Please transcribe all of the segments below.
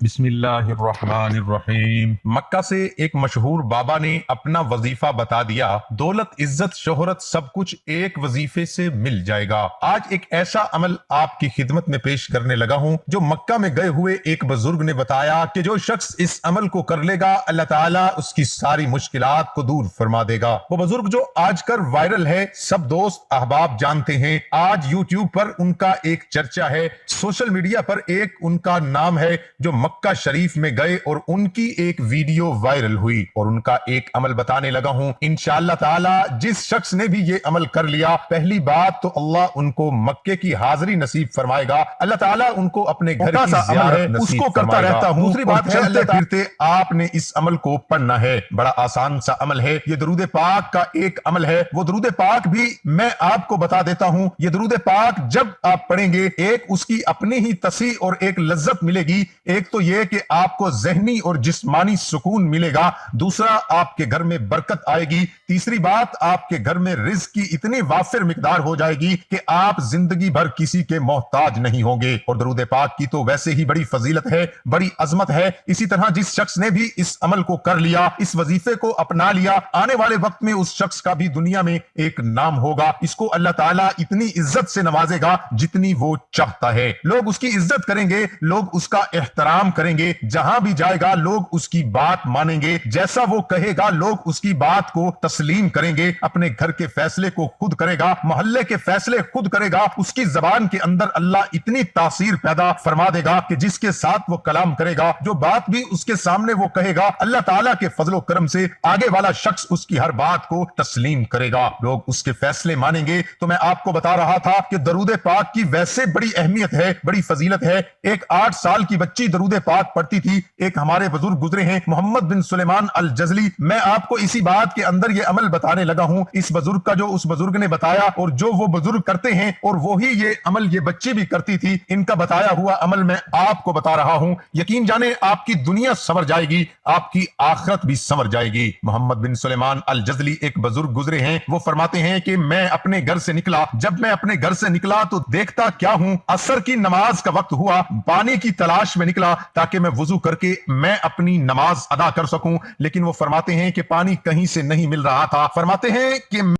बिस्मिल्लाहिर्रहमानिर्रहीम। मक्का से एक मशहूर बाबा ने अपना वजीफा बता दिया, दौलत इज्जत शोहरत सब कुछ एक वजीफे से मिल जाएगा। आज एक ऐसा अमल आपकी खिदमत में पेश करने लगा हूं जो मक्का में गए हुए एक बुजुर्ग ने बताया कि जो शख्स इस अमल को कर लेगा अल्लाह ताला उसकी सारी मुश्किलात को दूर फरमा देगा। वो बुजुर्ग जो आजकल वायरल है, सब दोस्त अहबाब जानते हैं। आज यूट्यूब पर उनका एक चर्चा है, सोशल मीडिया पर एक उनका नाम है जो मक्का शरीफ में गए और उनकी एक वीडियो वायरल हुई और उनका एक अमल बताने लगा हूं। इंशाअल्लाह ताला जिस शख्स ने भी ये अमल कर लिया, पहली बात तो अल्लाह उनको मक्के की हाजिरी नसीब फरमाएगा, अल्लाह ताला उनको अपने घर की ज़ियारत उसको करता रहता हूं। दूसरी बात है, चलते फिरते आपने इस अमल को पढ़ना है। बड़ा आसान सा अमल है, ये दरूद पाक का एक अमल है। वो दरूद पाक भी मैं आपको बता देता हूं। ये दरूद पाक जब आप पढ़ेंगे, एक उसकी अपनी ही तसी और एक लज्जत मिलेगी। एक तो यह कि आपको ज़हनी और जिस्मानी सुकून मिलेगा, दूसरा आपके घर में बरकत आएगी, तीसरी बात आपके घर में रिज़्क की इतनी वाफिर मिकदार हो जाएगी कि आप जिंदगी भर किसी के मोहताज नहीं होंगे। और दरूद पाक की तो वैसे ही बड़ी फजीलत है, बड़ी अजमत है। इसी तरह जिस शख्स ने भी इस अमल को कर लिया, इस वजीफे को अपना लिया, आने वाले वक्त में उस शख्स का भी दुनिया में एक नाम होगा। इसको अल्लाह ताला इतनी इज्जत से नवाजेगा जितनी वो चाहता है। लोग उसकी इज्जत करेंगे, लोग उसका एहतराम करेंगे, जहां भी जाएगा लोग उसकी बात मानेंगे, जैसा वो कहेगा लोग उसकी बात को तस्लीम करेंगे। अपने घर के फैसले को खुद करेगा, मोहल्ले के फैसले खुद करेगा। उसकी जबान के अंदर अल्लाह इतनी तासीर पैदा फरमा देगा कि जिसके साथ वो कलाम करेगा, जो बात भी उसके सामने वो कहेगा, अल्लाह ताला के फजलो करम से आगे वाला शख्स उसकी हर बात को तस्लीम करेगा, लोग उसके फैसले मानेंगे। तो मैं आपको बता रहा था कि दरूद पाक की वैसे बड़ी अहमियत है, बड़ी फजीलत है। एक 8 साल की बच्ची दरूद पाक पढ़ती थी। एक हमारे बुजुर्ग गुजरे हैं, मोहम्मद बिन सुलेमान अल जजली। मैं आपको इसी बात के अंदर ये अमल बताने लगा हूं, इस बुजुर्ग का जो उस बुजुर्ग ने बताया और जो वो बुजुर्ग करते हैं, और वही ये अमल ये बच्ची भी करती थी। इनका बताया हुआ अमल मैं आपको बता रहा हूं। यकीन जाने आपकी दुनिया संवर जाएगी, आपकी आखिरत भी संवर जाएगी। मोहम्मद बिन सुलेमान अल जजली एक बुजुर्ग गुजरे हैं। वो फरमाते हैं कि मैं अपने घर से निकला, जब मैं अपने घर से निकला तो देखता क्या हूं, असर की नमाज का वक्त हुआ, पानी की तलाश में निकला ताकि मैं वुजू करके मैं अपनी नमाज अदा कर सकूं। लेकिन वो फरमाते हैं कि पानी कहीं से नहीं मिल रहा था। फरमाते हैं कि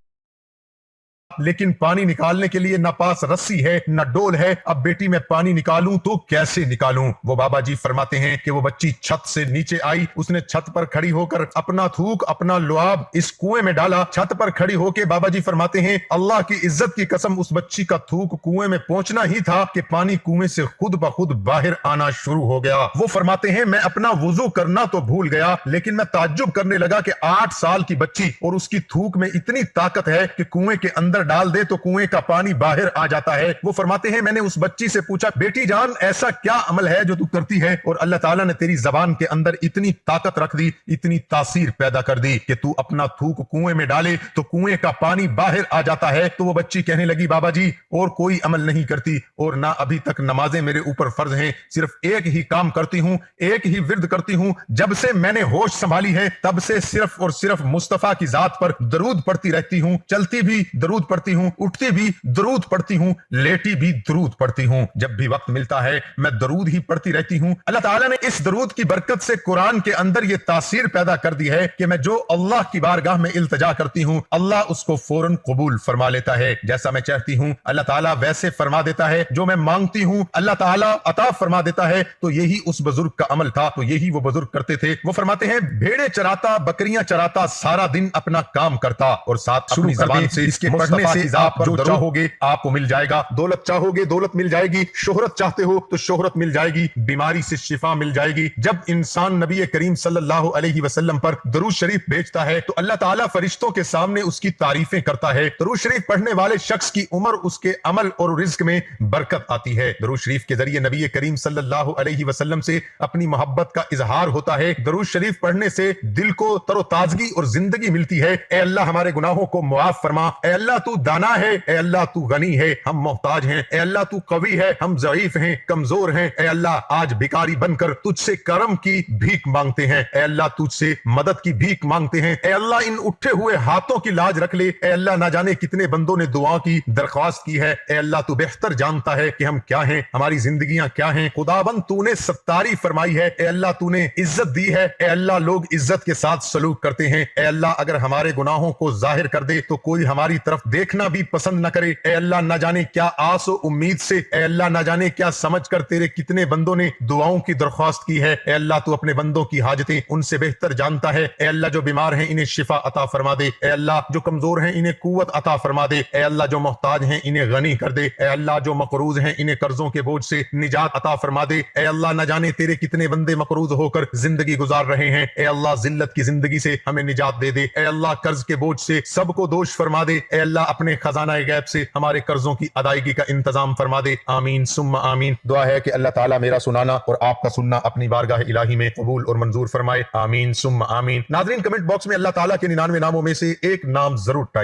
लेकिन पानी निकालने के लिए ना पास रस्सी है ना डोल है। अब बेटी मैं पानी निकालूं तो कैसे निकालूं? वो बाबा जी फरमाते हैं कि वो बच्ची छत से नीचे आई, उसने छत पर खड़ी होकर अपना थूक अपना लुआब इस कुएं में डाला। छत पर खड़ी होकर बाबा जी फरमाते हैं, अल्लाह की इज्जत की कसम उस बच्ची का थूक कुएं में पहुंचना ही था कि पानी कुएं से खुद ब खुद बाहर आना शुरू हो गया। वो फरमाते हैं मैं अपना वुजू करना तो भूल गया, लेकिन मैं ताज्जुब करने लगा कि 8 साल की बच्ची और उसकी थूक में इतनी ताकत है कि कुएं के अंदर डाल दे तो कुएं का पानी बाहर आ जाता है। वो फरमाते हैं मैंने उस बच्ची से पूछा, बेटी जान ऐसा क्या अमल है जो तू करती है और अल्लाह ताला ने तेरी जबान के अंदर इतनी ताकत रख दी, इतनी तासीर पैदा कर दी कि तू अपना थूक कुएं में डाले तो कुएं का पानी बाहर आ जाता है। तो वो बच्ची कहने लगी, बाबा जी और कोई अमल नहीं करती और ना अभी तक नमाजें मेरे ऊपर फर्ज हैं, सिर्फ एक ही काम करती हूं, एक ही विर्द करती हूं। जब से मैंने होश संभाली है तब से सिर्फ और सिर्फ मुस्तफा की जात पर दरूद पढ़ती रहती हूं। चलती भी दरूद पढ़ती हूं, उठती भी दरूद पढ़ती हूं, लेटी भी दरूद पढ़ती हूं। जब भी वक्त मिलता है मैं दरूद ही पढ़ती रहती हूं। अल्लाह ताला ने इस दरूद की बरकत से कुरान के अंदर यह तासीर पैदा कर दी है कि मैं जो अल्लाह की बारगाह में इल्तिजा करती हूं, अल्लाह उसको फौरन कबूल फरमा लेता है। जैसा मैं चाहती हूं अल्लाह ताला वैसे फरमा देता है, जो मैं मांगती हूं अल्लाह ताला अता फरमा देता है। तो यही उस बुजुर्ग का अमल था, तो यही वो बुजुर्ग करते थे। वो फरमाते हैं भेड़े चराता बकरियां चराता सारा दिन अपना काम करता और साथ अपनी ज़बान से इसके पढ़ने से आप जो चाहोगे आपको मिल जाएगा। दौलत चाहोगे दौलत मिल जाएगी, शोहरत चाहते हो तो शोहरत मिल जाएगी, बीमारी से शिफा मिल जाएगी। जब इंसान नबी करीम सल्लल्लाहु अलैहि वसल्लम पर दरूद शरीफ भेजता है तो अल्लाह ताला फरिश्तों के सामने उसकी तारीफें करता है। दरूद शरीफ पढ़ने वाले शख्स की उम्र, उसके अमल और रिज्क में बरकत आती है। दरूद शरीफ के जरिए नबी करीम सल्लल्लाहु अलैहि वसल्लम से अपनी मोहब्बत का इजहार होता है। दरूद शरीफ पढ़ने से दिल को तरोताजगी और जिंदगी मिलती है। ए अल्लाह हमारे गुनाहों को मुआफ फरमा, ए अल्लाह तू तू दाना है, ए अल्लाह तू गनी है, हम मोहताज हैं, ए अल्लाह तू कवी है, हम ज़ईफ हैं, कमजोर हैं, ए अल्लाह आज भिखारी बनकर तुझसे करम की भीख मांगते हैं, ए अल्लाह तुझसे मदद की भीख मांगते हैं, ए अल्लाह इन उठे हुए हाथों की लाज रख ले, ए अल्लाह ना जाने कितने बंदों ने दुआ की दरख्वास्त की है, ए अल्लाह तू बेहतर जानता है कि हम क्या हैं, हमारी जिंदगियां क्या हैं। खुदाबंद तूने सत्तारी फरमाई है, ए अल्लाह तूने इज्जत दी है, ए अल्लाह लोग इज्जत के साथ सलूक करते हैं, ए अल्लाह अगर हमारे गुनाहों को जाहिर कर दे तो कोई हमारी तरफ देखना भी पसंद न करे, ए अल्लाह न जाने क्या आस और उम्मीद से, ए अल्लाह न जाने क्या समझ कर तेरे कितने बंदों ने दुआओं की दरख्वास्त की है, ए अल्लाह तू अपने बंदों की हाजतें उनसे बेहतर जानता है, ए अल्लाह जो बीमार हैं इन्हें शिफा अता फरमा दे, ए अल्लाह जो कमजोर हैं इन्हें कुव्वत अता फरमा दे, ए अल्लाह जो मोहताज हैं इन्हें गनी कर दे, ए अल्लाह जो मकरूज हैं इन्हें कर्जों के बोझ से निजात अता फरमा दे, ए अल्लाह न जाने तेरे कितने बंदे मकरूज होकर जिंदगी गुजार रहे हैं, ए अल्लाह जिल्लत की जिंदगी से हमें निजात दे दे, ए अल्लाह कर्ज के बोझ से सबको दोष फरमा दे, ए अल्लाह अपने खजाना गैब से हमारे कर्जों की अदायगी का इंतजाम फरमा दे। आमीन सुम्मा आमीन। दुआ है कि अल्लाह ताला मेरा सुनाना और आपका सुनना अपनी बारगाह इलाही में कबूल और मंजूर फरमाए। आमीन सुम्मा आमीन। नाज़रीन, कमेंट बॉक्स में अल्लाह ताला के 99 नामों में से एक नाम जरूर टाइप